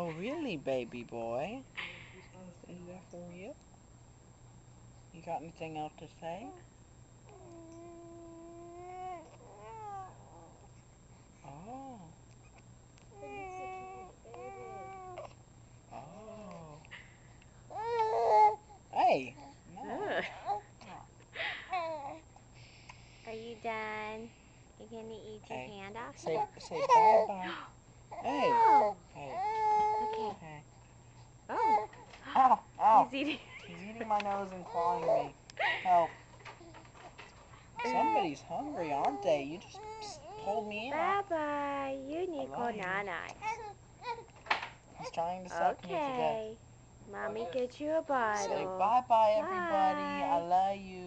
Oh, really, baby boy? Is that for real? You got anything else to say? Oh. Oh. Hey. No. Ugh. Are you done? You gonna eat your Hey. hand off Say now? bye bye. Hey. Oh, Hey. okay. Hey. Oh, Ow. Ow. he's eating. He's eating my nose and clawing me. Help. Somebody's hungry, aren't they? You just pulled me in. Bye bye. You I need go love you. nanai. He's trying to suck me to death. Okay. Mommy get you a Say bottle. bye bye, everybody. I Bye. love you.